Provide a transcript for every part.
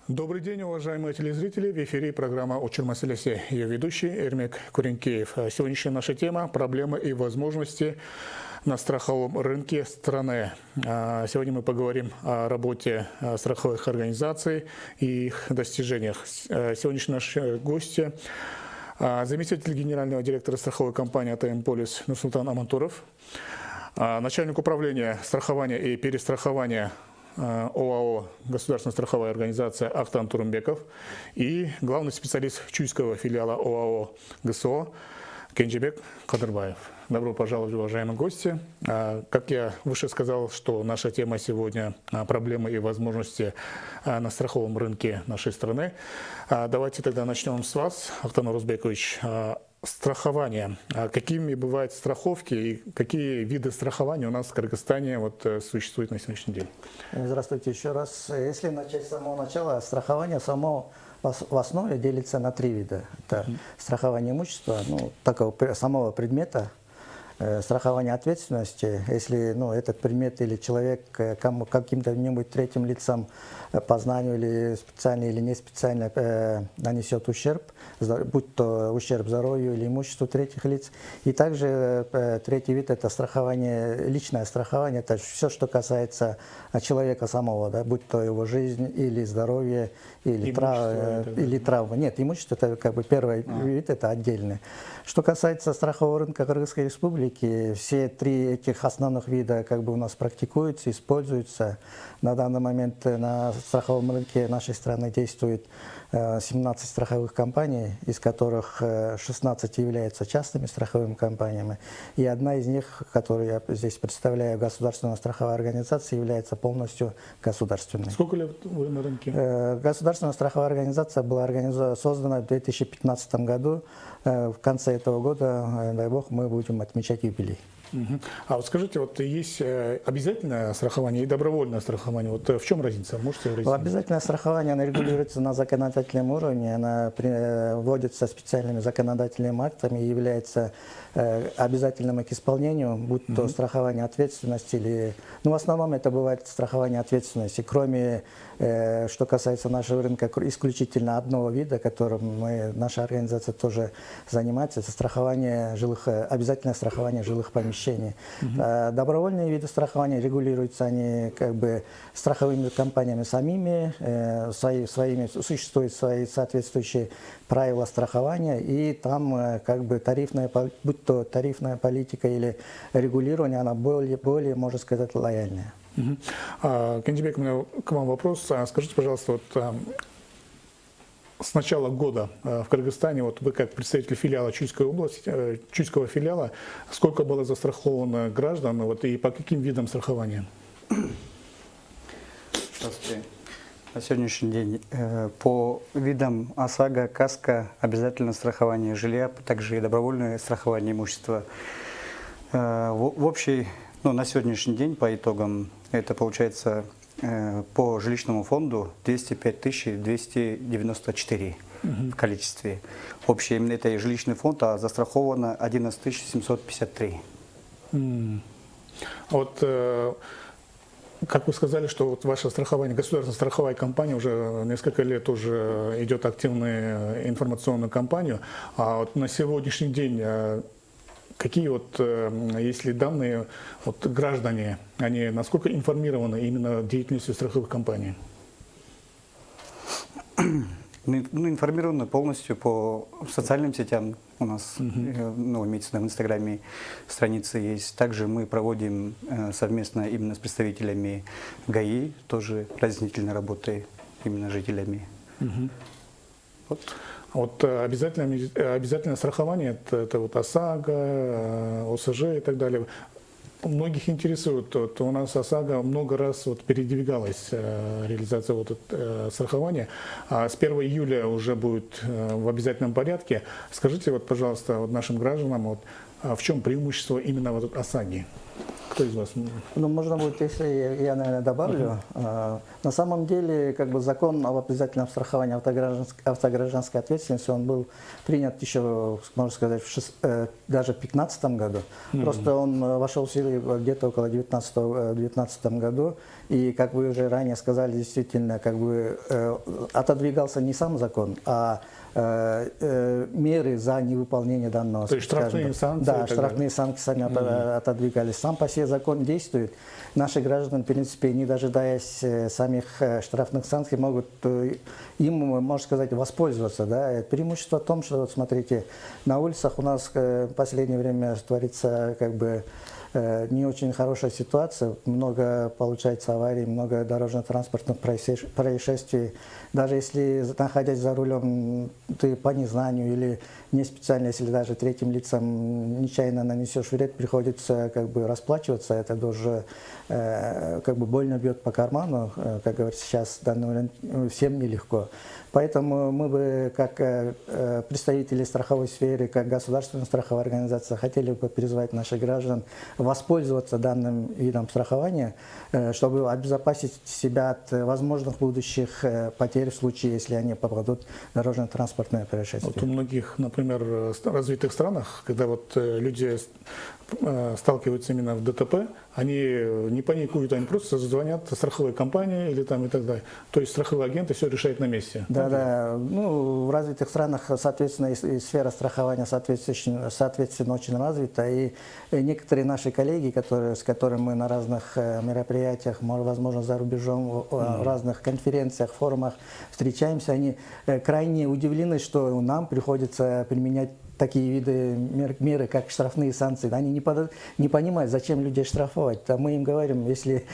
Добрый день, уважаемые телезрители. В эфире программа «Учур маселеси». Ее ведущий Эрмек Куренкеев. Сегодняшняя наша тема – проблемы и возможности на страховом рынке страны. Сегодня мы поговорим о работе страховых организаций и их достижениях. Сегодняшние наши гости – заместитель генерального директора страховой компании АТМ «Полис» Нурсултан Амантуров, начальник управления страхования и перестрахования ОАО «Государственная страховая организация» Ахтан Турумбеков и главный специалист чуйского филиала ОАО ГСО Кенжебек Кадырбаев. Добро пожаловать, уважаемые гости. Как я выше сказал, что наша тема сегодня – проблемы и возможности на страховом рынке нашей страны. Давайте тогда начнем с вас, Ахтан Урузбекович. Страхование. Какими бывают страховки и какие виды страхования у нас в Кыргызстане существуют на сегодняшний день? Здравствуйте еще раз. Если начать с самого начала, страхование само в основе делится на три вида. Это страхование имущества, такого самого предмета, страхование ответственности, если этот предмет или человек каким-то третьим лицам по знанию или специально или не специально нанесет ущерб, будь то ущерб здоровью или имуществу третьих лиц. И также третий вид – это страхование, личное страхование, это все, что касается человека самого, да, будь то его жизнь или здоровье, или травма. Нет, имущество – это как бы первый вид, это отдельный. Что касается страхового рынка Кыргызской Республики, все три этих основных вида как бы у нас практикуются, используются. На данный момент на страховом рынке нашей страны действует 17 страховых компаний, из которых 16 являются частными страховыми компаниями. И одна из них, которую я здесь представляю, государственная страховая организация, является полностью государственной. Сколько лет вы на рынке? Государственная страховая организация была создана в 2015 году. В конце этого года, дай бог, мы будем отмечать юбилей. А вот скажите, есть обязательное страхование и добровольное страхование. В чем разница? Можете разъяснить? Обязательное страхование, оно регулируется на законодательном уровне, оно вводится специальными законодательными актами и является обязательным к исполнению, будь то страхование ответственности или... в основном это бывает страхование ответственности, кроме, что касается нашего рынка, исключительно одного вида, которым наша организация тоже занимается, это страхование обязательное страхование жилых помещений. Добровольные виды страхования регулируются они как бы страховыми компаниями самими, существуют свои соответствующие правила страхования, и там как бы будь то тарифная политика или регулирование, она более, можно сказать, лояльная. Кенжебек, у меня к вам вопрос. Скажите, пожалуйста, с начала года в Кыргызстане, вы как представитель филиала Чуйской области, Чуйского филиала, сколько было застраховано граждан и по каким видам страхования? Здравствуйте. На сегодняшний день по видам ОСАГО, КАСКО, обязательно страхование жилья, также и добровольное страхование имущества. В общей, на сегодняшний день по итогам это получается по жилищному фонду 205 294 в количестве. Общий именно это и жилищный фонд, а застраховано 11 753. Как вы сказали, что ваше страхование, государственная страховая компания уже несколько лет уже идет активную информационную кампанию. А на сегодняшний день какие если данные граждане, они насколько информированы именно деятельностью страховых компаний? Информированы полностью по социальным сетям. У нас, имеется в Инстаграме страницы есть. Также мы проводим совместно именно с представителями ГАИ, тоже разъяснительной работы именно жителями. Обязательное страхование, это ОСАГО, ОСЖ и так далее. Многих интересует, у нас ОСАГО много раз передвигалась реализация страхования, а с 1 июля уже будет в обязательном порядке. Скажите, пожалуйста, нашим гражданам, в чем преимущество именно ОСАГО? Кто из вас? Ну, можно будет, если я, наверное, добавлю. На самом деле, как бы закон об обязательном страховании автогражданской ответственности, он был принят еще, можно сказать, даже в 2015 году. Просто он вошел в силу где-то около 2019 году. И, как вы уже ранее сказали, действительно, как бы отодвигался не сам закон, а меры за невыполнение данного. То есть штрафные санкции? Да, штрафные санкции сами отодвигались. Сам по себе закон действует. Наши граждане, в принципе, не дожидаясь самих штрафных санкций, могут им, можно сказать, воспользоваться. Да. Преимущество в том, что, вот смотрите, на улицах у нас в последнее время творится как бы не очень хорошая ситуация, много получается аварий, много дорожно-транспортных происшествий. Даже если, находясь за рулем, ты по незнанию или не специально, если даже третьим лицам нечаянно нанесешь вред, приходится как бы расплачиваться, это тоже как бы больно бьет по карману, как говорится сейчас, всем нелегко. Поэтому мы бы, как представители страховой сферы, как государственная страховая организация, хотели бы призвать наших граждан воспользоваться данным видом страхования, чтобы обезопасить себя от возможных будущих потерь в случае, если они попадут в дорожно-транспортное происшествие. Вот у многих, например, развитых странах, когда вот люди сталкиваются именно в ДТП, они не паникуют, они просто звонят страховой компании или там и так далее. То есть страховой агент все решает на месте. Да. Ну, в развитых странах, соответственно, и сфера страхования соответственно очень развита. И некоторые наши коллеги, с которыми мы на разных мероприятиях, возможно, за рубежом, в разных конференциях, форумах встречаемся, они крайне удивлены, что нам приходится применять такие виды меры, как штрафные санкции. Они не понимают, зачем людей штрафовать. А мы им говорим, если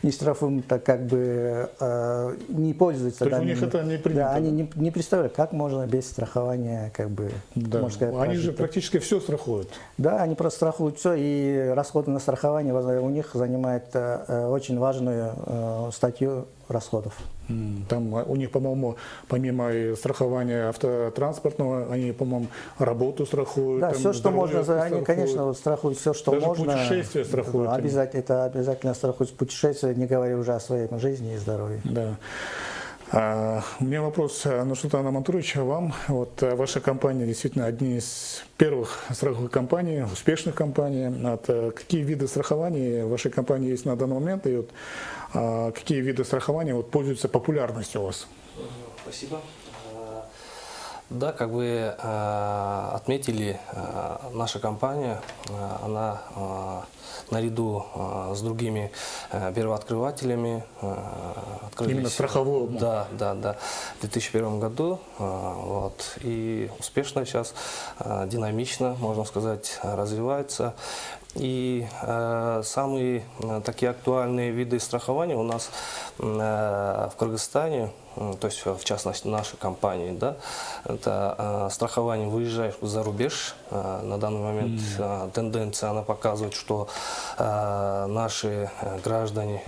не штрафуем, то как бы не пользуются. То есть у них это не принято? Да, они не представляют, как можно без страхования, как бы, да. можно сказать, они же практически все страхуют. Да, они просто страхуют все, и расходы на страхование у них занимают очень важную статью расходов. Там у них, по-моему, помимо страхования автотранспортного, они, по-моему, работу страхуют. Да, там, все, что можно, они, страхуют. Конечно, страхуют все, что даже можно. Путешествия страхуют. Это обязательно страхуют путешествия, не говоря уже о своей жизни и здоровье. Да. У меня вопрос, Нурсултан Амантурович, вам. Вот ваша компания действительно одни из первых страховых компаний, успешных компаний. Какие виды страхования в вашей компании есть на данный момент? И вот, какие виды страхования пользуются популярностью у вас? Спасибо. Да, как вы отметили, наша компания, она наряду с другими первооткрывателями Именно страхового? Да, в 2001 году. Вот, и успешно сейчас, динамично, можно сказать, развивается. И самые такие актуальные виды страхования у нас в Кыргызстане, то есть в частности нашей компании, да, это страхование выезжаешь за рубеж. На данный момент тенденция она показывает, что наши граждане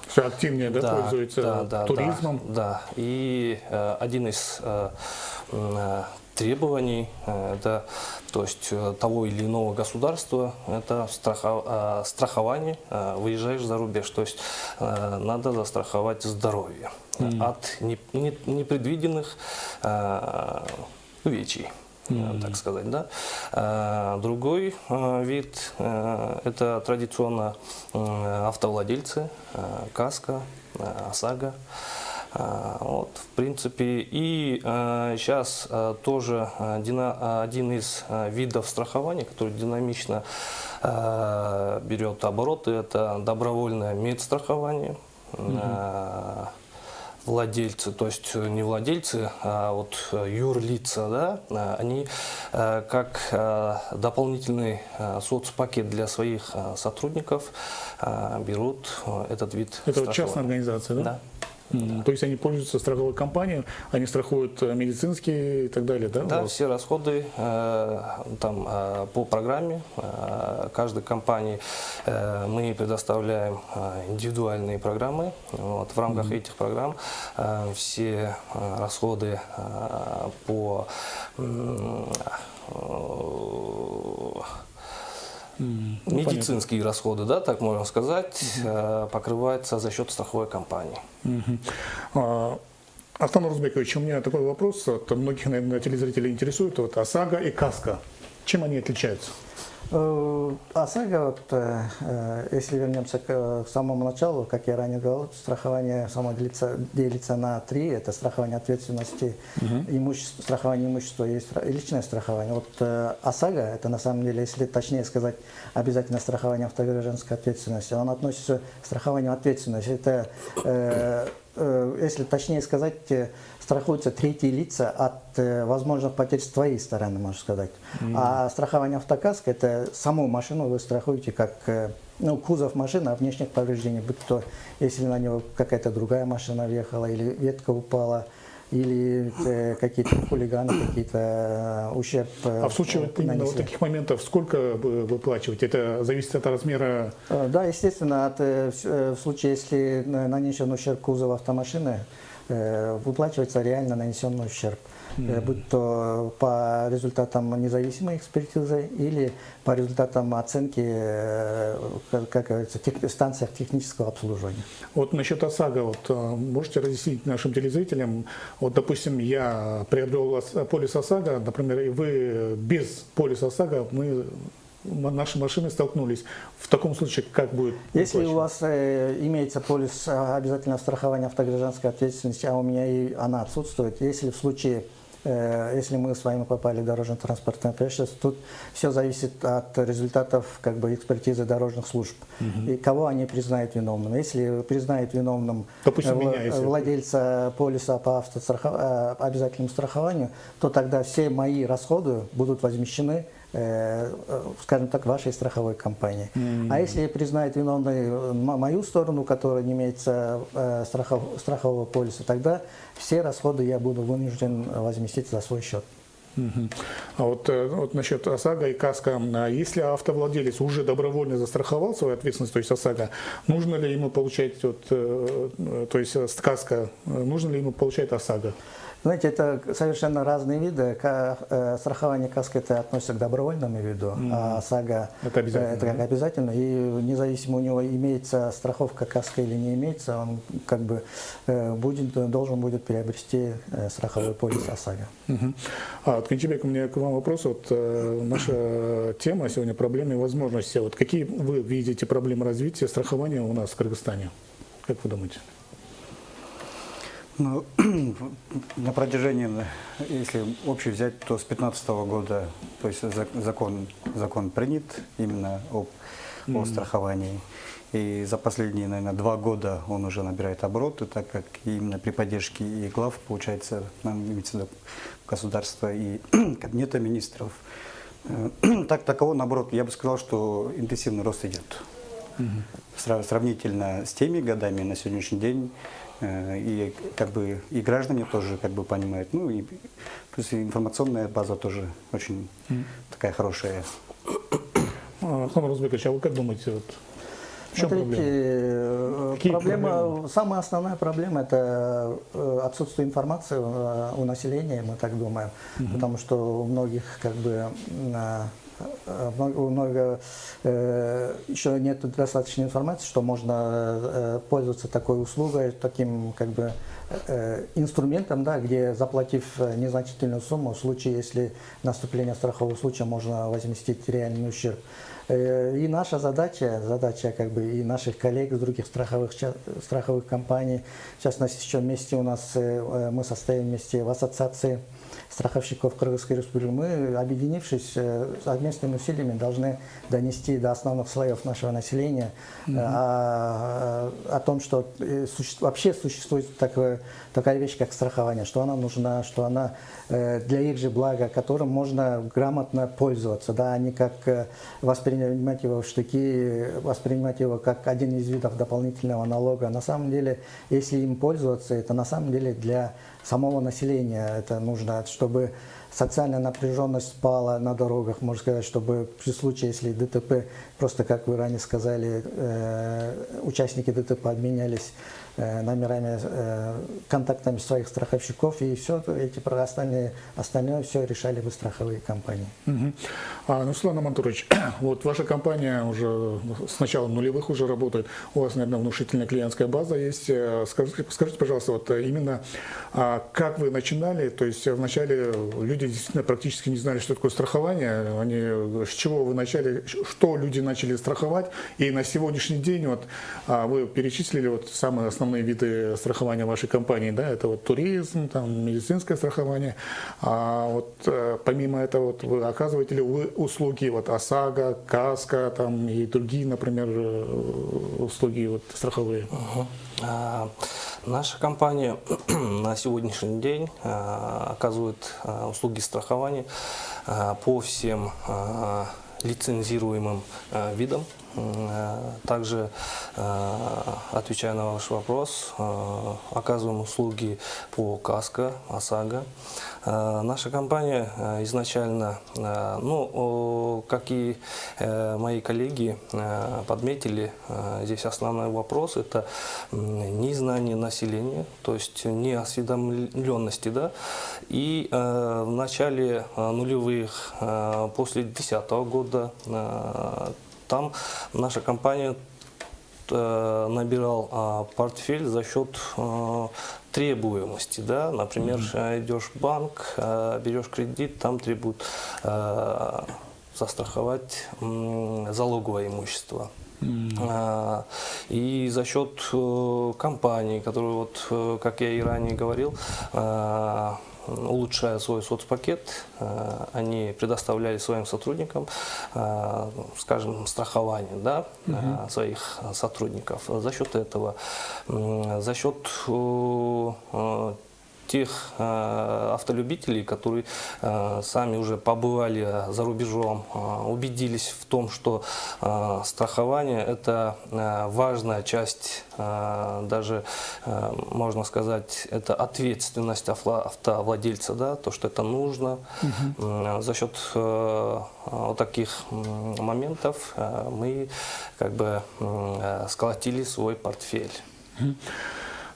все активнее пользуются туризмом. Да, и один из требований, это, то есть того или иного государства, это страхование, выезжаешь за рубеж, то есть надо застраховать здоровье от непредвиденных увечий, так сказать. Да? Другой вид, это традиционно автовладельцы, КАСКО, ОСАГО. Вот, в принципе, и сейчас тоже один из видов страхования, который динамично берет обороты, это добровольное медстрахование. Владельцы, то есть не владельцы, а вот юрлица, да, они как дополнительный соцпакет для своих сотрудников берут этот вид страхования. Это частная организация, да? Да. То есть они пользуются страховой компанией, они страхуют медицинские и так далее, да? Да, все расходы там по программе каждой компании мы предоставляем индивидуальные программы. Вот, в рамках этих программ все расходы по медицинские расходы, да, так можно сказать, покрываются за счет страховой компании. Астан Урзбекович, у меня такой вопрос. Вот, многих, наверное, телезрителей интересует вот, ОСАГО и КАСКО. Чем они отличаются? ОСАГО, вот, если вернемся к самому началу, как я ранее говорил, страхование само делится на три. Это страхование ответственности, страхование имущества и личное страхование. Вот ОСАГО, это на самом деле, если точнее сказать, обязательно страхование автогражданской ответственности, оно относится к страхованию ответственности. Это, если точнее сказать, страхуются третьи лица от возможных потерь с твоей стороны, можно сказать. А страхование автокаска, это саму машину вы страхуете как кузов машины, а внешних повреждений, будь то, если на него какая-то другая машина въехала, или ветка упала, или какие-то хулиганы, какие-то ущерб. А в случае вот именно вот таких моментов сколько вы выплачиваете? Это зависит от размера? Да, естественно, в случае, если нанесен ущерб кузова автомашины, выплачивается реально нанесенный ущерб. Будь то по результатам независимой экспертизы или по результатам оценки, как говорится, в станциях технического обслуживания. Вот насчет ОСАГО, вот, можете разъяснить нашим телезрителям, вот, допустим, я приобрел полис ОСАГО, например, и вы без полиса ОСАГО, наши машины столкнулись. В таком случае как будет? Если у вас имеется полис обязательного страхования автогражданской ответственности, а у меня и она отсутствует, если в случае, если мы с вами попали в дорожно-транспортное происшествие, тут все зависит от результатов экспертизы дорожных служб. И кого они признают виновным. Если признают виновным владельца полиса по обязательному страхованию, то тогда все мои расходы будут возмещены, скажем так, вашей страховой компании. А если признает виновной мою сторону, которая не имеется страхового полиса, тогда все расходы я буду вынужден возместить за свой счет. А вот насчет ОСАГО и КАСКО, если автовладелец уже добровольно застраховал свою ответственность, то есть ОСАГО, нужно ли ему получать, то есть с КАСКО, нужно ли ему получать ОСАГО? Знаете, это совершенно разные виды. Страхование КАСКО это относится к добровольному виду, а ОСАГО это обязательно. И независимо у него имеется страховка КАСКО или не имеется, он должен будет приобрести страховой полис ОСАГО. Кенчебек, у меня к вам вопрос. Вот, наша тема сегодня — проблемы и возможности. Вот какие вы видите проблемы развития страхования у нас в Кыргызстане? Как вы думаете? Ну, на протяжении, если общий взять, то с 2015 года, то есть закон принят именно о страховании. И за последние, наверное, 2 года он уже набирает обороты, так как именно при поддержке и глав, получается, нам имеется в виду государства и кабинета министров. Таково, наоборот, я бы сказал, что интенсивный рост идет. Сравнительно с теми годами на сегодняшний день. И и граждане тоже понимают, ну и плюс информационная база тоже очень такая хорошая. Астан Урзбекович, а вы как думаете, вот, в чем проблема? Самая основная проблема — это отсутствие информации у населения, мы так думаем, потому что у многих еще нет достаточной информации, что можно пользоваться такой услугой, таким инструментом, да, где, заплатив незначительную сумму, в случае, если наступление страхового случая, можно возместить реальный ущерб. И наша задача и наших коллег из других страховых компаний, в частности, еще вместе мы состоим вместе в ассоциации страховщиков Кыргызской Республики. Мы, объединившись совместными усилиями, должны донести до основных слоев нашего населения о том, что вообще существует такая вещь, как страхование, что она нужна, что она для их же блага, которым можно грамотно пользоваться, да, а не как воспринимать его в штыки, воспринимать его как один из видов дополнительного налога. На самом деле, если им пользоваться, это на самом деле для самого населения это нужно, чтобы социальная напряженность спала на дорогах, можно сказать, чтобы при случае, если ДТП, просто как вы ранее сказали, участники ДТП обменялись номерами, контактами своих страховщиков, и все эти остальное все решали бы страховые компании. Нурсултан Амантурович, вот ваша компания уже с начала нулевых уже работает, у вас, наверное, внушительная клиентская база есть. Скажите, пожалуйста, вот именно как вы начинали, то есть вначале люди действительно практически не знали, что такое страхование, с чего вы начали, что люди начали страховать, и на сегодняшний день вот вы перечислили вот самые основные виды страхования вашей компании, да, это вот туризм, там, медицинское страхование, вот помимо этого вот, вы оказываете ли вы услуги вот ОСАГО, КАСКО там, и другие, например, услуги вот, страховые? Наша компания на сегодняшний день оказывает услуги страхования по всем лицензируемым видам. Также, отвечая на ваш вопрос, оказываем услуги по КАСКО, ОСАГО. Наша компания изначально, ну, как и мои коллеги подметили, здесь основной вопрос – это незнание населения, то есть неосведомленности, да. И в начале нулевых, после 2010 года, там наша компания набирал портфель за счет требуемости, да, например, идешь в банк, берешь кредит, там требуют застраховать залоговое имущество. И за счет компаний, которые, вот, как я и ранее говорил, улучшая свой соцпакет, они предоставляли своим сотрудникам, скажем, страхование, да, своих сотрудников. За счет этого, за счет тех автолюбителей, которые сами уже побывали за рубежом, убедились в том, что страхование – это важная часть, даже, можно сказать, это ответственность автовладельца, да, то, что это нужно. За счет вот таких моментов мы как бы сколотили свой портфель.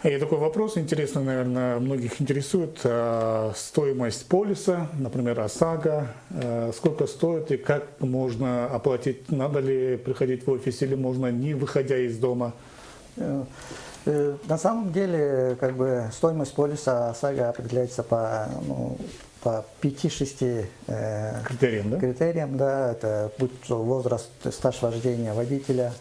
И такой вопрос интересный, наверное, многих интересует. Стоимость полиса, например, ОСАГО, сколько стоит и как можно оплатить? Надо ли приходить в офис или можно не выходя из дома? На самом деле, как бы, стоимость полиса ОСАГО определяется по 5-6 критериям, да, это будь то возраст, стаж вождения водителя,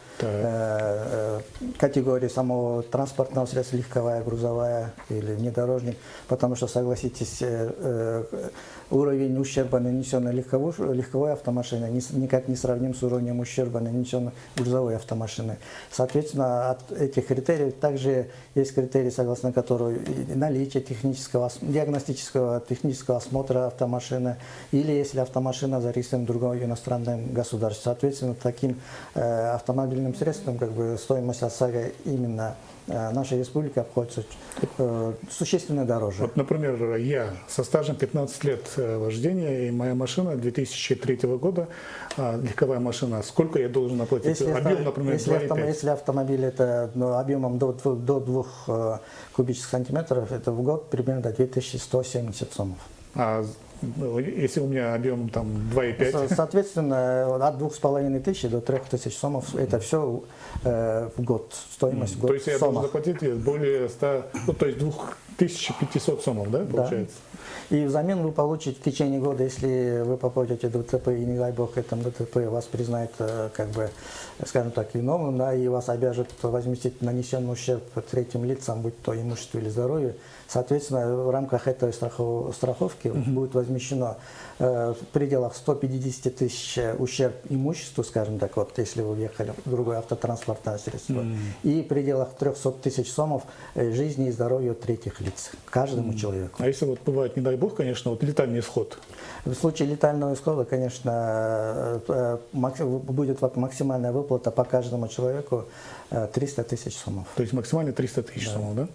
категория самого транспортного средства, легковая, грузовая или внедорожник, потому что, согласитесь, уровень ущерба, нанесенный легковой автомашиной, никак не сравним с уровнем ущерба, нанесенного грузовой автомашиной. Соответственно, от этих критериев также есть критерии, согласно которым наличие диагностического технического осмотра автомашины, или если автомашина зарегистрирована в другом иностранном государстве. Соответственно, таким автомобильным средством как бы стоимость ОСАГО именно наша республика обходится существенно дороже. Вот, например, я со стажем 15 лет вождения, и моя машина 2003 года, легковая машина, сколько я должен оплатить? Объем, например, 2,5. Если автомобиль это объемом до 2 кубических сантиметров, это в год примерно 2170 сомов. Если у меня объем там 2,5? Соответственно, от 2500 до 3000 сомов, это все в год, стоимость в год. То есть я должен заплатить более 100, ну, то есть 2500 сомов, да, получается? Да. И взамен вы получите в течение года, если вы попадете в ДТП, и не дай бог этом ДТП вас признают, как бы, скажем так, виновным, да, и вас обяжут возместить нанесенный ущерб третьим лицам, будь то имущество или здоровье. Соответственно, в рамках этой страховки будет возмещено в пределах 150 тысяч ущерб имуществу, скажем так, вот, если вы въехали в другое автотранспортное средство, и в пределах 300 тысяч сомов жизни и здоровья третьих лиц, каждому человеку. А если вот бывает, не дай бог, конечно, вот летальный исход? В случае летального исхода, конечно, будет максимальная выплата по каждому человеку 300 тысяч сомов. То есть максимально 300 тысяч сомов, да?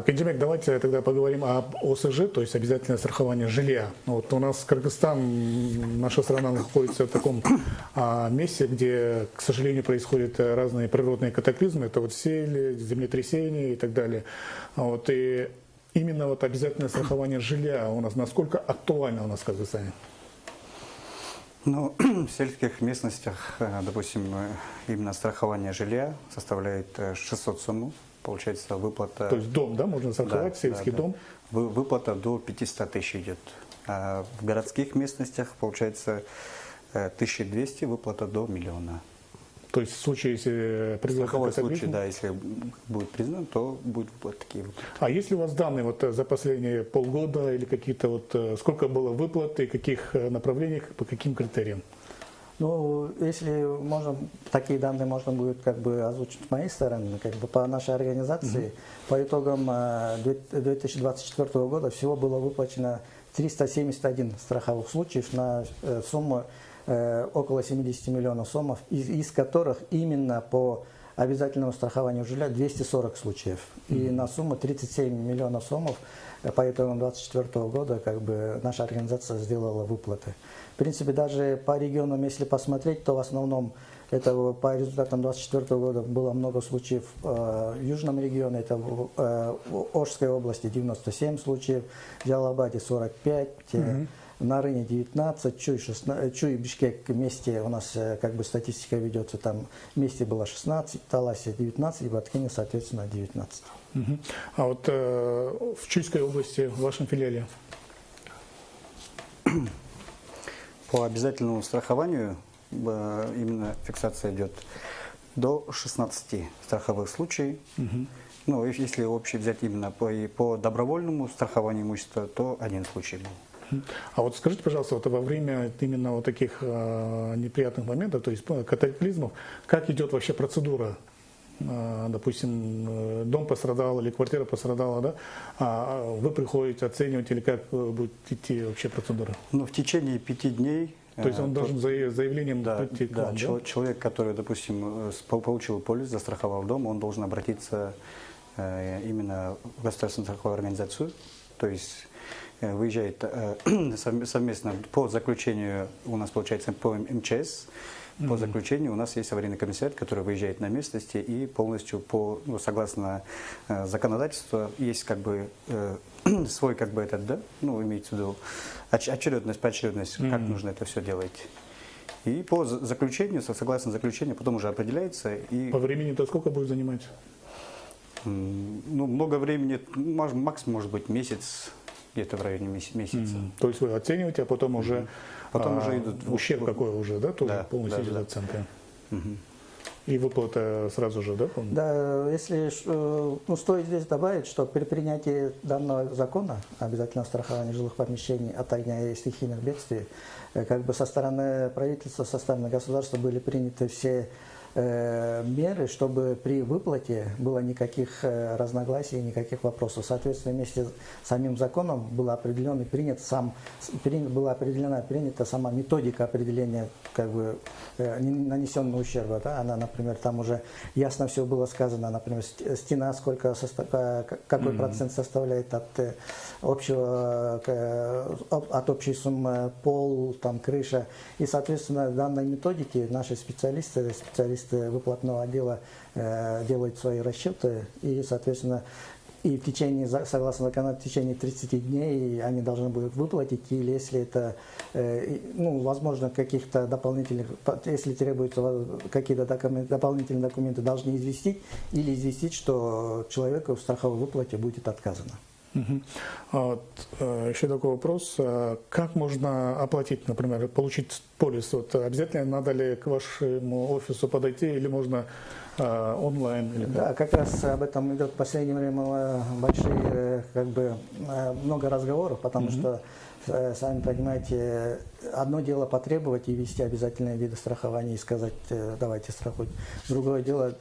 Кенжебек, давайте тогда поговорим об ОСЖ, то есть обязательное страхование жилья. Вот у нас Кыргызстан, наша страна находится в таком месте, где, к сожалению, происходят разные природные катаклизмы, это вот сели, землетрясения и так далее. Вот, и именно вот обязательное страхование жилья у нас насколько актуально у нас в Кыргызстане? Ну, в сельских местностях, допустим, именно страхование жилья составляет 600 сомов. Получается выплата... То есть дом, да, можно страховать, сельский дом? Выплата до 500 тысяч идет. А в городских местностях получается 1200, выплата до 1 миллиона. То есть в случае, если Страховой случай, катаклизм? да, если будет признан, то будут вот такие выплаты. А есть ли у вас данные вот за последние полгода или какие-то вот, сколько было выплат и каких направлениях, по каким критериям? Ну, если можно, такие данные можно будет как бы озвучить с моей стороны, как бы по нашей организации, по итогам 2024 года всего было выплачено 371 страховых случаев на сумму около 70 миллионов сомов, из которых именно по обязательному страхованию жилья 240 случаев. И на сумму 37 миллионов сомов по итогам 2024 года как бы наша организация сделала выплаты. В принципе, даже по регионам, если посмотреть, то в основном это по результатам 2024 года было много случаев в Южном регионе, это в Ошской области 97 случаев, в Джалабаде 45, на Рыне 19, Чуй и Бишкек вместе у нас как бы статистика ведется, там вместе было 16, в Таласе 19 и в Баткене, соответственно, 19. А вот в Чуйской области, в вашем филиале? По обязательному страхованию именно фиксация идет до 16 страховых случаев. Ну, если общий взять именно по добровольному страхованию имущества, то 1 случай был. А вот скажите, пожалуйста, вот во время именно вот таких неприятных моментов, то есть катаклизмов, как идет вообще процедура? Допустим, дом пострадал или квартира пострадала, да? Вы приходите оценивать или как будет идти вообще процедура? Ну, в течение 5 дней. То есть он должен заявлением прийти к вам, да? Человек, который, допустим, получил полис, застраховал дом, он должен обратиться именно в государственную страховую организацию, то есть выезжает совместно по заключению, у нас получается по МЧС, по заключению у нас есть аварийный комиссариат, который выезжает на местности и полностью согласно законодательству есть как бы свой как бы этот, да, ну имеется в виду очередность, поочередность, как нужно это все делать. И по заключению, согласно заключению, потом уже определяется. И по времени-то сколько будет занимать? Ну, много времени, максимум может быть месяц, где-то в районе месяца. То есть вы оцениваете, а потом уже, идут ущерб какой уже, да, тоже полностью идет оценка. И выплата сразу же, да? Да, если стоит здесь добавить, что при принятии данного закона обязательного страхования жилых помещений от огня и стихийных бедствий, как бы со стороны правительства, со стороны государства были приняты все меры, чтобы при выплате было никаких разногласий, никаких вопросов. Соответственно, вместе с самим законом была принята сама методика определения как бы нанесенного ущерба. Да? Она, например, там уже ясно все было сказано, например, стена какой процент составляет от общей суммы, пол, там, крыша. И, соответственно, данной методики наши специалисты выплатного отдела делают свои расчеты и, соответственно, и в течение, согласно закону, в течение 30 дней они должны будут выплатить, или если это, возможно, каких-то дополнительных, если требуются какие-то дополнительные документы, должны известить, или известить, что человеку в страховой выплате будет отказано. Еще такой вопрос. Как можно оплатить, например, получить полис? Вот обязательно надо ли к вашему офису подойти или можно онлайн? Или как? Да, как раз об этом идет в последнее время большие, много разговоров, потому что, сами понимаете, одно дело потребовать и ввести обязательные виды страхования и сказать, давайте страхуйте. Другое дело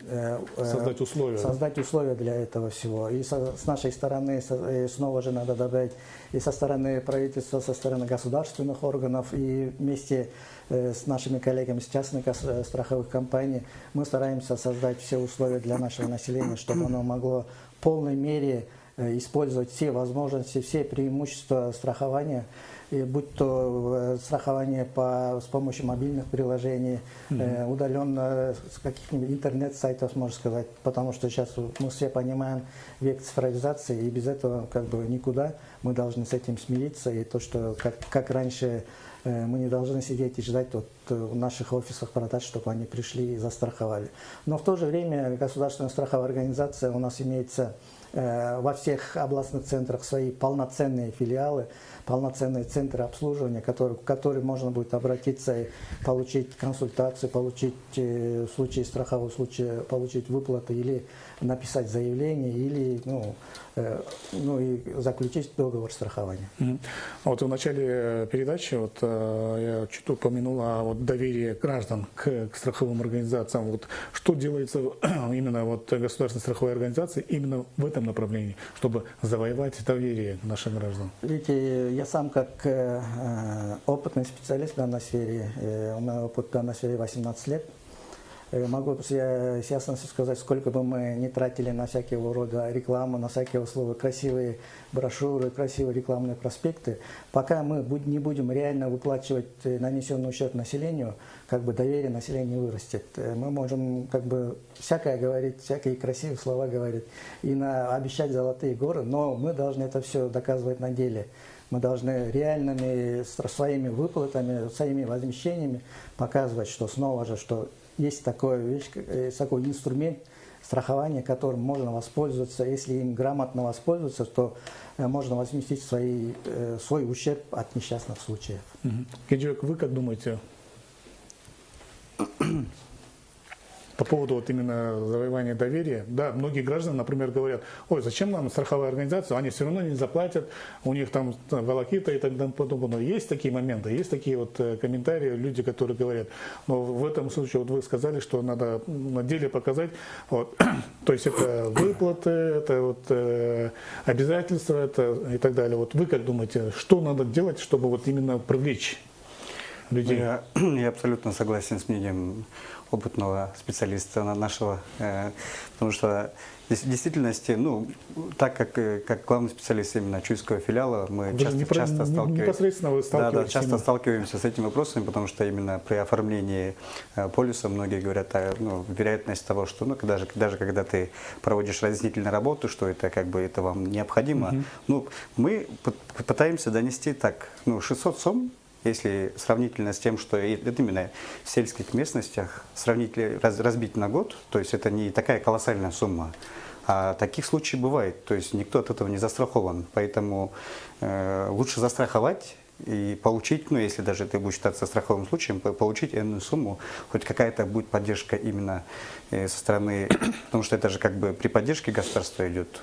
Создать условия. создать условия для этого всего. И с нашей стороны, и снова же надо добавить, и со стороны правительства, со стороны государственных органов, и вместе с нашими коллегами с частных страховых компаний мы стараемся создать все условия для нашего населения, чтобы оно могло в полной мере использовать все возможности, все преимущества страхования, и будь то страхование с помощью мобильных приложений, удаленно с каких-нибудь интернет-сайтов, можно сказать, потому что сейчас мы все понимаем век цифровизации, и без этого как бы никуда, мы должны с этим смириться, и то, что как раньше мы не должны сидеть и ждать в наших офисах продаж, чтобы они пришли и застраховали. Но в то же время государственная страховая организация у нас имеется во всех областных центрах свои полноценные филиалы, полноценные центры обслуживания, в которые можно будет обратиться и получить консультацию, получить в случае страхового случая, получить выплаты или написать заявление, или и заключить договор страхования. Вот в начале передачи я чуть упомянул о доверии граждан к страховым организациям. Вот что делается именно государственной страховой организации именно в этом направлении, чтобы завоевать доверие наших граждан? Видите, я сам как опытный специалист в данной сфере, у меня опыт в данной сфере 18 лет, могу с ясностью сказать, сколько бы мы не тратили на всякого рода рекламу, на всякие условия, красивые брошюры, красивые рекламные проспекты, пока мы не будем реально выплачивать нанесенный ущерб населению, доверие населения вырастет. Мы можем всякое говорить, всякие красивые слова говорить и обещать золотые горы, но мы должны это все доказывать на деле. Мы должны реальными своими выплатами, своими возмещениями показывать, что снова же, что есть такой инструмент страхования, которым можно воспользоваться. Если им грамотно воспользоваться, то можно возместить свой ущерб от несчастных случаев. Кенжебек, вы как думаете по поводу именно завоевания доверия? Да, многие граждане, например, говорят: ой, зачем нам страховая организация, они все равно не заплатят, у них там волокита и так далее. Но есть такие моменты, есть такие комментарии, люди, которые говорят, но в этом случае вы сказали, что надо на деле показать, то есть это выплаты, это обязательства, это и так далее. Вы как думаете, что надо делать, чтобы именно привлечь людей? Я абсолютно согласен с мнением опытного специалиста нашего, потому что в действительности, так как главный специалист именно Чуйского филиала, мы часто сталкиваемся с этими вопросами, потому что именно при оформлении полиса многие говорят вероятность того, что даже когда ты проводишь разъяснительную работу, что это вам необходимо, мы пытаемся донести так, 600 сом. Если сравнительно с тем, что это именно в сельских местностях, разбить на год, то есть это не такая колоссальная сумма. А таких случаев бывает, то есть никто от этого не застрахован. Поэтому лучше застраховать и получить, если даже это будет считаться страховым случаем, получить энную сумму, хоть какая-то будет поддержка именно со стороны, потому что это же при поддержке государства идет.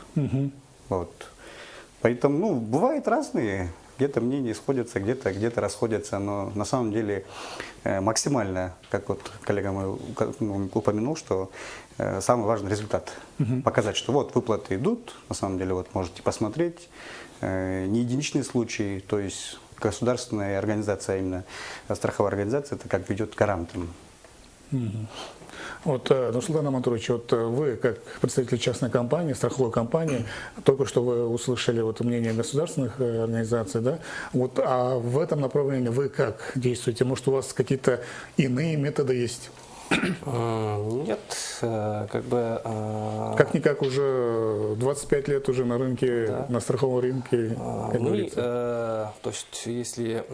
Поэтому, бывают разные. Где-то мнения сходятся, где-то расходятся, но на самом деле максимально, как коллега мой упомянул, что самый важный результат. Показать, что выплаты идут, на самом деле можете посмотреть, не единичные случаи, то есть государственная организация, именно страховая организация, это как ведет гарантом. Нурсултан Амантурович, вы, как представитель частной компании, страховой компании, только что вы услышали мнение государственных организаций, да? А в этом направлении вы как действуете? Может, у вас какие-то иные методы есть? Нет, Как-никак уже 25 лет уже на рынке, да. На страховом рынке, как говорится. То есть, если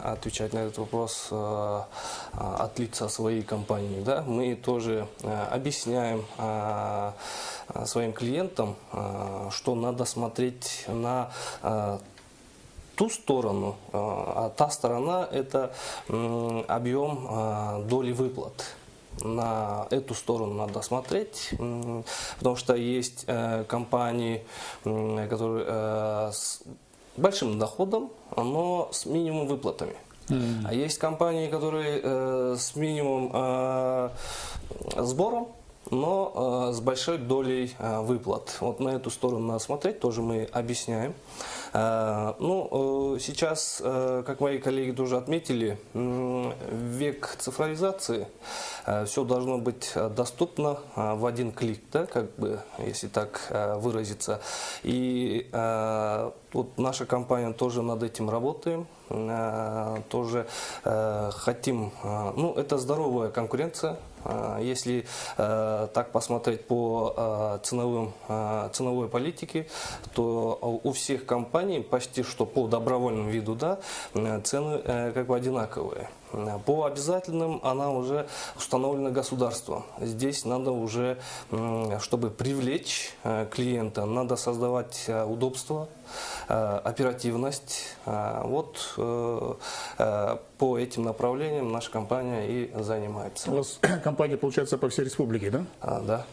отвечать на этот вопрос от лица своей компании, да, мы тоже объясняем своим клиентам, что надо смотреть на ту сторону, а та сторона – это объем доли выплат. на эту сторону надо смотреть, потому что есть компании, которые с большим доходом, но с минимум выплатами. А есть компании, которые с минимум сбором, но с большой долей выплат. Вот на эту сторону надо смотреть, тоже мы объясняем. Ну, сейчас, как мои коллеги тоже отметили, век цифровизации, все должно быть доступно в один клик, да, как бы, если так выразиться. И вот наша компания тоже над этим работаем, тоже хотим, ну, это здоровая конкуренция. Если так посмотреть по ценовой политике, то у всех компаний почти что по добровольному виду, да, цены как бы одинаковые. По обязательным она уже установлена государством. Здесь надо уже, чтобы привлечь клиента, надо создавать удобство, оперативность. Вот по этим направлениям наша компания и занимается. У вас компания, получается, по всей республике, да? Да.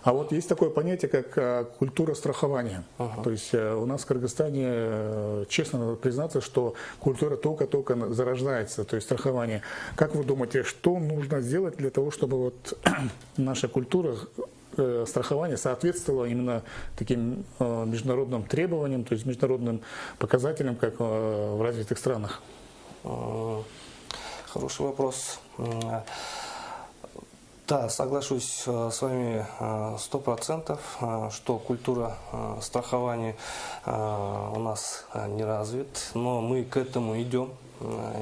А вот есть такое понятие, как культура страхования. То есть у нас в Кыргызстане, честно надо признаться, что культура только-только зарождается, то есть страхование. Как вы думаете, что нужно сделать для того, чтобы вот наша культура страхования соответствовала именно таким международным требованиям, то есть международным показателям, как в развитых странах? Хороший вопрос. Да, соглашусь с вами 100%, что культура страхования у нас не развит, но мы к этому идем.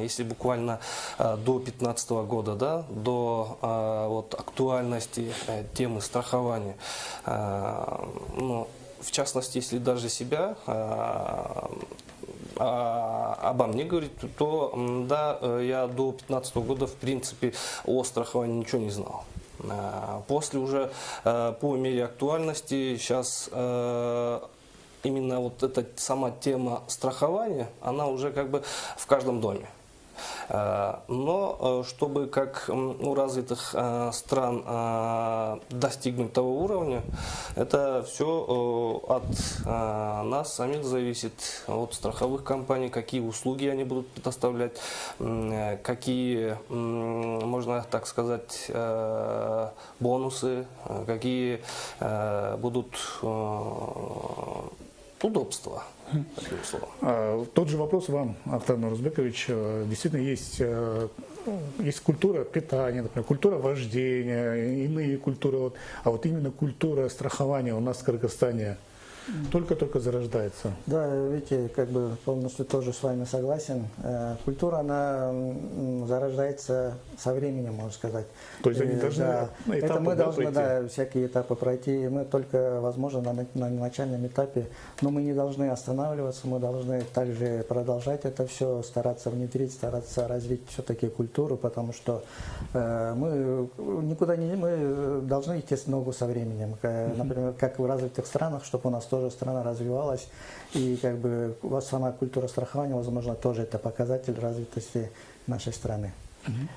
Если буквально до 2015 года, да, до вот, актуальности темы страхования, ну, в частности, если даже себя обо мне говорить, то да, я до 2015 года в принципе о страховании ничего не знал. После уже по мере актуальности сейчас именно вот эта сама тема страхования, она уже как бы в каждом доме. Но чтобы как у развитых стран достигнуть того уровня, это все от нас самих зависит, от страховых компаний, какие услуги они будут предоставлять, какие, можно так сказать, бонусы, какие будут удобства. Тот же вопрос вам, Артем Нурузбекович. Действительно, есть культура питания, например, культура вождения, иные культуры. А вот именно культура страхования у нас в Кыргызстане только-только зарождается. Да, видите, как бы полностью тоже с вами согласен. Культура, она зарождается со временем, можно сказать. То есть они должны да, этапы, это мы должны, пройти? да, всякие этапы пройти. Мы только, возможно, на начальном этапе, но мы не должны останавливаться, мы должны также продолжать это все, стараться внедрить, стараться развить все-таки культуру, потому что мы никуда не, мы должны идти с ногу со временем. Например, как в развитых странах, чтобы у нас тоже страна развивалась, и как бы у вас сама культура страхования, возможно, тоже это показатель развитости нашей страны.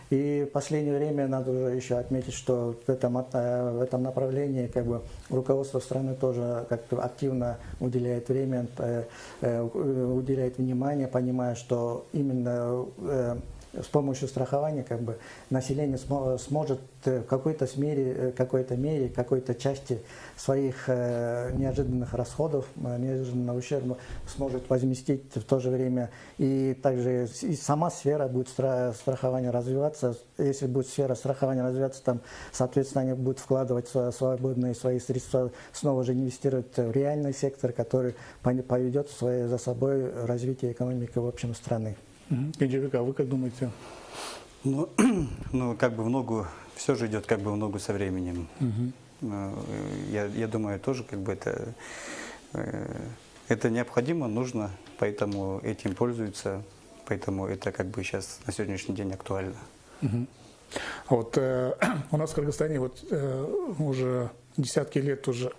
И в последнее время надо уже еще отметить, что в этом направлении как бы руководство страны тоже как-то активно уделяет время, уделяет внимание, понимая, что именно с помощью страхования как бы население сможет в какой-то мере, какой-то части своих неожиданных расходов, неожиданного ущерба сможет возместить в то же время. И также и сама сфера будет страхования развиваться. Если будет сфера страхования развиваться, там, соответственно, они будут вкладывать свободные свои средства, снова же инвестировать в реальный сектор, который поведет за собой развитие экономики в общем страны. Кенжебек, а вы как думаете? Ну, как бы в ногу, все же идет как бы в ногу со временем. Я думаю, тоже как бы это необходимо, нужно, поэтому этим пользуются, поэтому это как бы сейчас на сегодняшний день актуально. Вот у нас в Кыргызстане вот уже десятки лет уже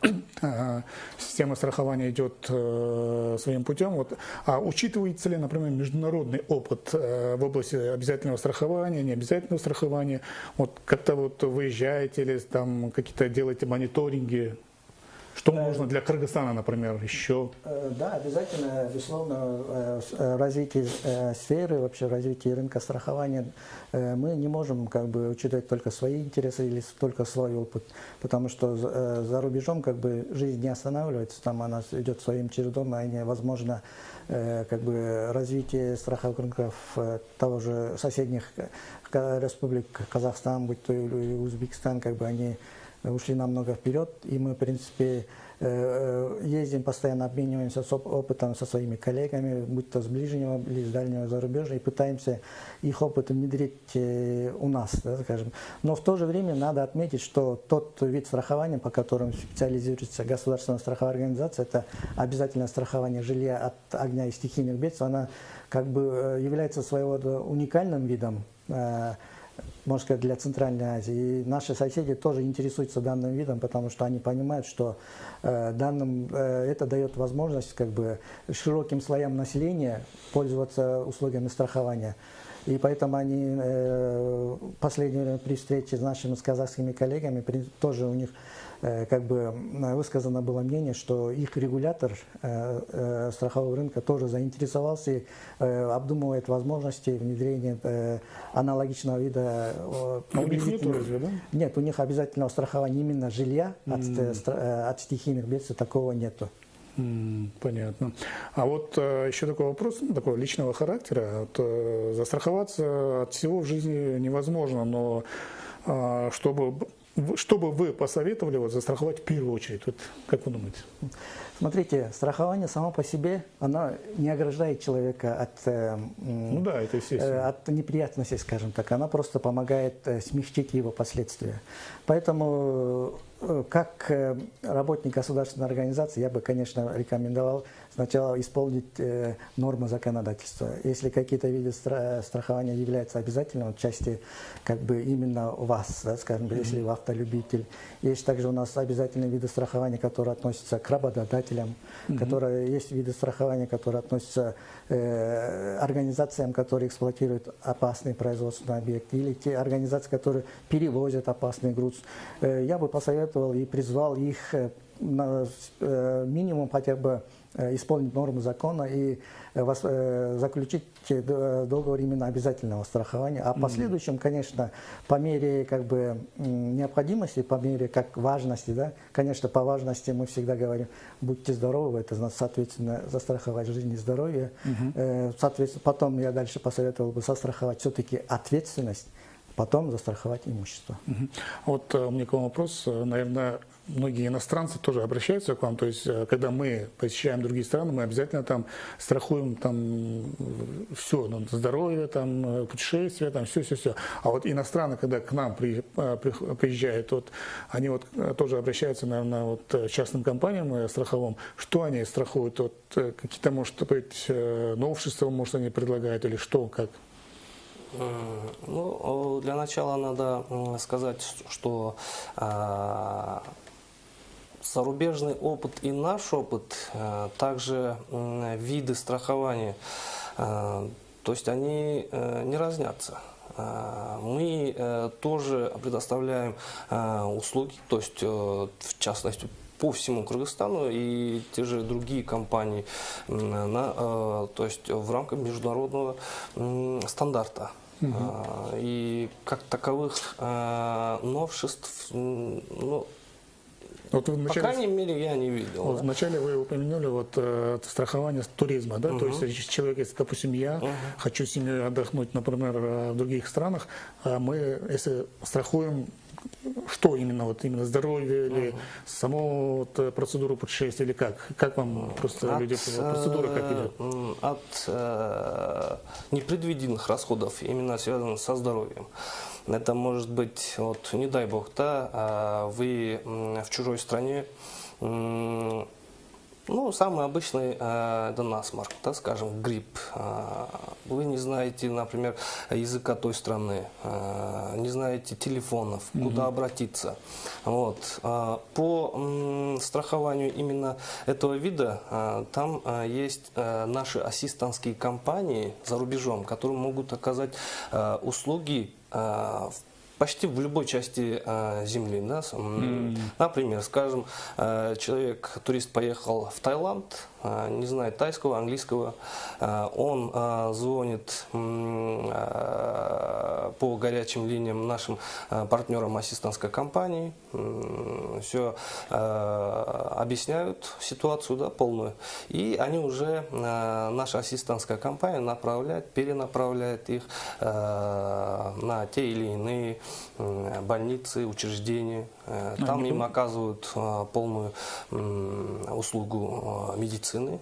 система страхования идет своим путем. Вот, а учитывается ли, например, международный опыт в области обязательного страхования, необязательного страхования? Вот как-то вот выезжаете или там какие-то делаете мониторинги? Что нужно для Кыргызстана, например, еще? Да, обязательно, безусловно, развитие сферы, вообще развитие рынка страхования мы не можем как бы учитывать только свои интересы или только свой опыт, потому что за рубежом как бы жизнь не останавливается, там она идет своим чередом, и невозможно как бы развитие страховых рынков того же соседних республик, Казахстан, будь то или Узбекистан, как бы они ушли намного вперед, и мы, в принципе, ездим, постоянно обмениваемся опытом со своими коллегами, будь то с ближнего или с дальнего зарубежья, и пытаемся их опыт внедрить у нас, да, скажем. Но в то же время надо отметить, что тот вид страхования, по которому специализируется государственная страховая организация, это обязательное страхование жилья от огня и стихийных бедствий, она как бы является своего рода уникальным видом, можно сказать, для Центральной Азии. И наши соседи тоже интересуются данным видом, потому что они понимают, что это дает возможность как бы широким слоям населения пользоваться услугами страхования. И поэтому они в последнее время при встрече с нашими казахскими коллегами тоже у них как бы высказано было мнение, что их регулятор страхового рынка тоже заинтересовался и обдумывает возможности внедрения аналогичного вида. А у них нет разве, да? Нет, у них обязательного страхования именно жилья от стихийных бедствий такого нету. Понятно. А вот еще такой вопрос, такого личного характера. Вот, застраховаться от всего в жизни невозможно, но что бы вы посоветовали вот, застраховать в первую очередь? Вот, как вы думаете? Смотрите, страхование само по себе, оно не ограждает человека от, ну да, это естественно. От неприятностей, скажем так. Она просто помогает смягчить его последствия. Поэтому, как работник государственной организации, я бы, конечно, рекомендовал сначала исполнить нормы законодательства. Если какие-то виды страхования являются обязательными в части как бы именно у вас, да, скажем, если вы автолюбитель. Есть также у нас обязательные виды страхования, которые относятся к работодателям, есть виды страхования, которые относятся к организациям, которые эксплуатируют опасный производственный объект, или те организации, которые перевозят опасный груз. Я бы посоветовал и призвал их на минимум хотя бы исполнить нормы закона и заключить договор именно обязательного страхования. А в последующем, конечно, по мере как бы необходимости, по мере как важности, да, конечно, по важности мы всегда говорим, будьте здоровы, это значит, соответственно, застраховать жизнь и здоровье. Соответственно, потом я дальше посоветовал бы застраховать все-таки ответственность, потом застраховать имущество. Вот у меня к вам вопрос. Наверное, многие иностранцы тоже обращаются к вам. То есть, когда мы посещаем другие страны, мы обязательно там страхуем там все, здоровье, там, путешествия, там все. А вот иностранцы, когда к нам приезжают, вот, они вот тоже обращаются, наверное, вот, к частным компаниям страховым. Что они страхуют? Вот, какие-то, может быть, новшества, может, они предлагают или что, как? Ну, для начала надо сказать, что зарубежный опыт и наш опыт, также виды страхования, то есть они не разнятся. Мы тоже предоставляем услуги, то есть в частности по всему Кыргызстану и те же другие компании, то есть в рамках международного стандарта. И как таковых новшеств, ну, вот по крайней мере, я не видел. Вот вначале вы упомянули вот, страхование туризма, да? То есть человек, если, допустим, я хочу с семьей отдохнуть, например, в других странах, мы, если страхуем, что именно, вот именно здоровье или саму вот, процедуру путешествия, или как? Как вам просто люди, процедура как идет? От непредвиденных расходов, именно связанных со здоровьем. Это может быть, вот, не дай бог, да, вы в чужой стране, ну, Ну, самый обычный это насморк, так скажем, грипп. Вы не знаете, например, языка той страны, не знаете телефонов, куда обратиться. Вот. По страхованию именно этого вида, там есть наши ассистентские компании за рубежом, которые могут оказать услуги почти в любой части земли. Да? Например, скажем, человек, турист поехал в Таиланд, не знает тайского, английского, он звонит по горячим линиям нашим партнерам ассистентской компании, все объясняют ситуацию, да, полную, и они уже, наша ассистентская компания направляет, перенаправляет их на те или иные больницы, учреждения. Там им оказывают полную услугу медицины.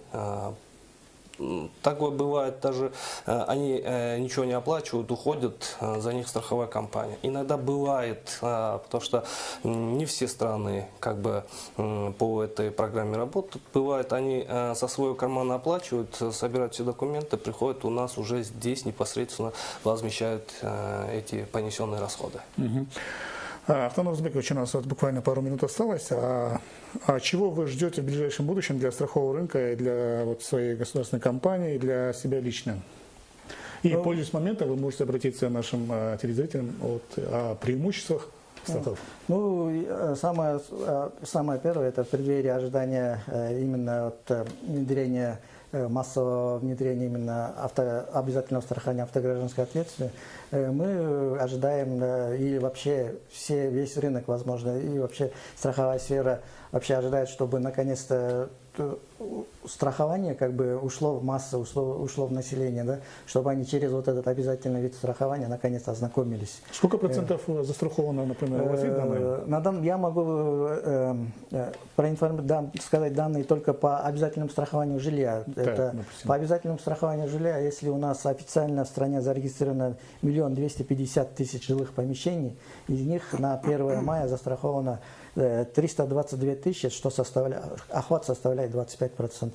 Такое бывает, даже они ничего не оплачивают, уходят, за них страховая компания. Иногда бывает, потому что не все страны как бы по этой программе работают. Бывает, они со своего кармана оплачивают, собирают все документы, приходят у нас уже здесь непосредственно возмещают эти понесенные расходы. Автонов Узбекович, у нас вот буквально пару минут осталось. А чего вы ждете в ближайшем будущем для страхового рынка и для вот своей государственной компании, и для себя лично? И, пользуясь моментом, вы можете обратиться к нашим телезрителям о преимуществах страховки. Ну, самое первое, это в преддверии ожидания именно от внедрения массового внедрения именно обязательного страхования автогражданской ответственности, мы ожидаем и вообще весь рынок, возможно, и вообще страховая сфера вообще ожидает, чтобы наконец-то страхование как бы ушло в массу, ушло в население, да, чтобы они через вот этот обязательный вид страхования наконец-то ознакомились. Сколько процентов застраховано, например, у вас есть данные? Я могу сказать данные только по обязательному страхованию жилья. Это по обязательному страхованию жилья, если у нас официально в стране зарегистрировано 1 250 000 жилых помещений, из них на 1 мая застраховано 322 тысячи, что охват составляет 25%.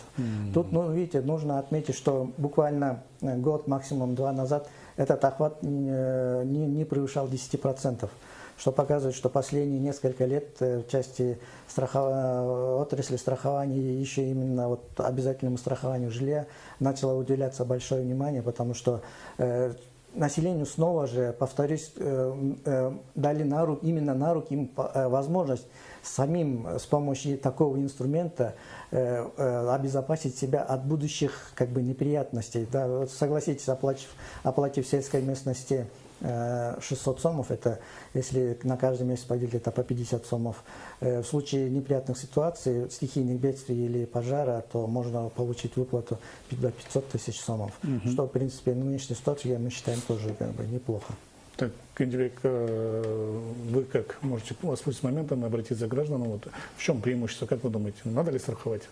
Тут, видите, нужно отметить, что буквально год, максимум 2 назад этот охват не превышал 10%, что показывает, что последние несколько лет в части отрасли страхования еще именно вот обязательному страхованию жилья начало уделяться большое внимание, потому что населению снова же, повторюсь, дали именно на руки им возможность самим с помощью такого инструмента обезопасить себя от будущих как бы неприятностей. Да, вот согласитесь, оплатив в сельской местности 600 сомов, это если на каждый месяц поделить, это по 50 сомов. В случае неприятных ситуаций, стихийных бедствий или пожара, то можно получить выплату до 500 тысяч сомов. Что, в принципе, в нынешней ситуации, мы считаем, тоже как бы неплохо. Так, Кендибек, вы как можете воспользоваться моментом и обратиться к гражданам? Вот, в чем преимущество, как вы думаете, надо ли страховать?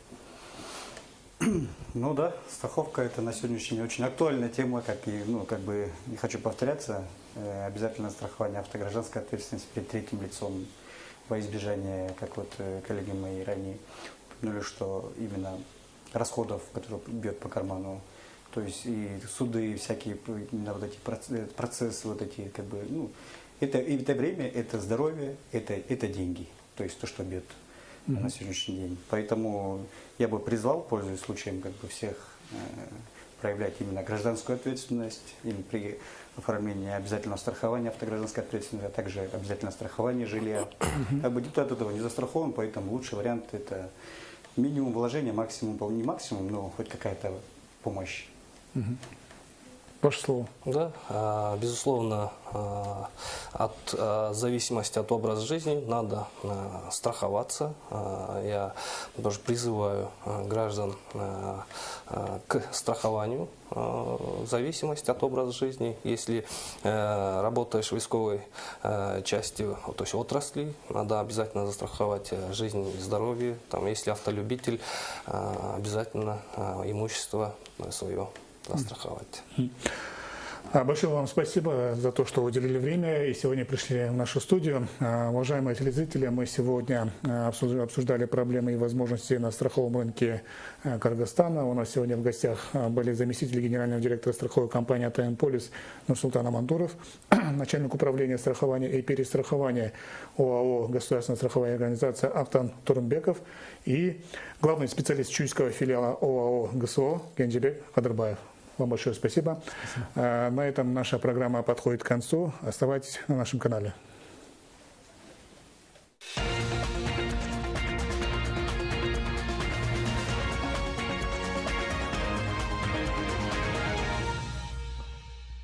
Ну да, страховка это на сегодняшний день очень актуальная тема, как и, как бы, не хочу повторяться, обязательно страхование автогражданской ответственности перед третьим лицом во избежание, как вот коллеги мои ранее упомянули, что именно расходов, которые бьет по карману, то есть и суды, всякие именно вот эти процессы, вот эти, как бы, это время, это здоровье, это деньги, то есть то, что бьет на сегодняшний день. Поэтому я бы призвал, пользуясь случаем, как бы всех проявлять именно гражданскую ответственность при оформлении обязательного страхования автогражданской ответственности, а также обязательное страхование жилья. Как бы депутат этого не застрахован, поэтому лучший вариант это минимум вложения, максимум, не максимум, но хоть какая-то помощь. Ваше слово. Да, безусловно, от зависимости от образа жизни надо страховаться. Я тоже призываю граждан к страхованию в зависимости от образа жизни. Если работаешь в войсковой части, то есть отрасли, надо обязательно застраховать жизнь и здоровье. Там, если автолюбитель, обязательно имущество свое застраховать. Большое вам спасибо за то, что уделили время и сегодня пришли в нашу студию. Уважаемые телезрители, мы сегодня обсуждали проблемы и возможности на страховом рынке Кыргызстана. У нас сегодня в гостях были заместитель генерального директора страховой компании «АТМ Полис» Нурсултан Амантуров, начальник управления страхования и перестрахования ОАО «Государственная страховая организация» Автан Турунбеков и главный специалист чуйского филиала ОАО ГСО Генджибек Кадырбаев. Вам большое спасибо. На этом наша программа подходит к концу. Оставайтесь на нашем канале.